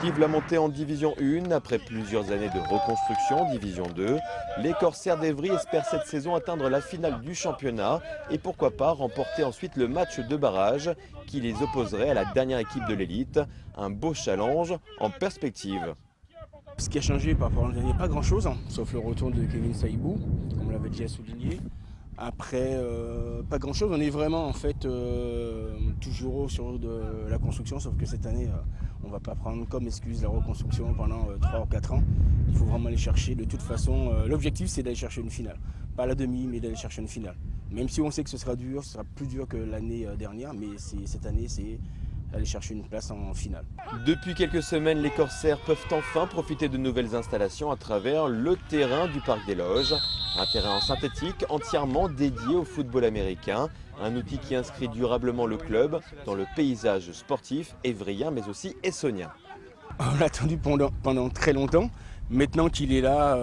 Vive la montée en Division 1 après plusieurs années de reconstruction en Division 2. Les Corsaires d'Evry espèrent cette saison atteindre la finale du championnat et pourquoi pas remporter ensuite le match de barrage qui les opposerait à la dernière équipe de l'élite. Un beau challenge en perspective. Ce qui a changé par rapport à l'an dernier, pas grand chose, sauf le retour de Kevin Saïbou, comme on l'avait déjà souligné. Après, pas grand chose, on est vraiment en fait toujours sur de la construction, sauf que cette année, on ne va pas prendre comme excuse la reconstruction pendant 3 ou 4 ans. Il faut vraiment aller chercher, de toute façon, l'objectif c'est d'aller chercher une finale. Pas la demi, mais d'aller chercher une finale. Même si on sait que ce sera dur, ce sera plus dur que l'année dernière, mais cette année c'est aller chercher une place en finale. Depuis quelques semaines, les Corsaires peuvent enfin profiter de nouvelles installations à travers le terrain du Parc des Loges. Un terrain en synthétique entièrement dédié au football américain. Un outil qui inscrit durablement le club dans le paysage sportif évryen mais aussi essonien. On l'a attendu pendant très longtemps. Maintenant qu'il est là,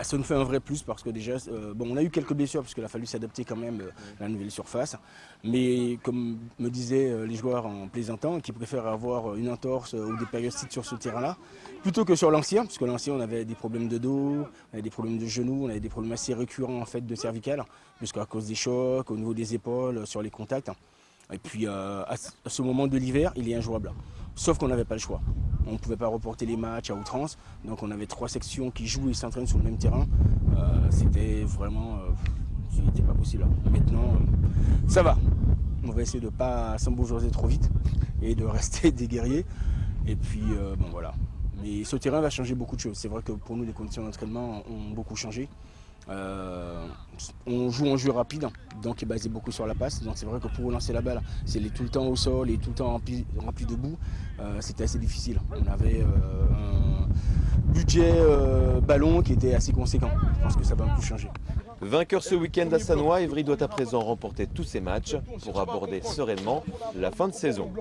ça nous fait un vrai plus parce que déjà, on a eu quelques blessures parce qu'il a fallu s'adapter quand même à la nouvelle surface. Mais comme me disaient les joueurs en plaisantant, qui préfèrent avoir une entorse ou des périostites sur ce terrain-là, plutôt que sur l'ancien, parce que l'ancien on avait des problèmes de dos, on avait des problèmes de genoux, on avait des problèmes assez récurrents en fait de cervicales, puisqu'à cause des chocs, au niveau des épaules, sur les contacts. Et puis à ce moment de l'hiver, il est injouable. Sauf qu'on n'avait pas le choix. On ne pouvait pas reporter les matchs à outrance. Donc on avait 3 sections qui jouent et s'entraînent sur le même terrain. C'était vraiment... c'était pas possible. Maintenant, ça va. On va essayer de ne pas s'embourgeoiser trop vite et de rester des guerriers. Et puis, bon voilà. Mais ce terrain va changer beaucoup de choses. C'est vrai que pour nous, les conditions d'entraînement ont beaucoup changé. On joue en jeu rapide, donc est basé beaucoup sur la passe. Donc c'est vrai que pour relancer la balle, c'est tout le temps au sol et tout le temps rempli de boue. C'était assez difficile. On avait un budget ballon qui était assez conséquent. Je pense que ça va un peu changer. Vainqueur ce week-end à Sannois, Evry doit à présent remporter tous ses matchs pour aborder sereinement la fin de saison.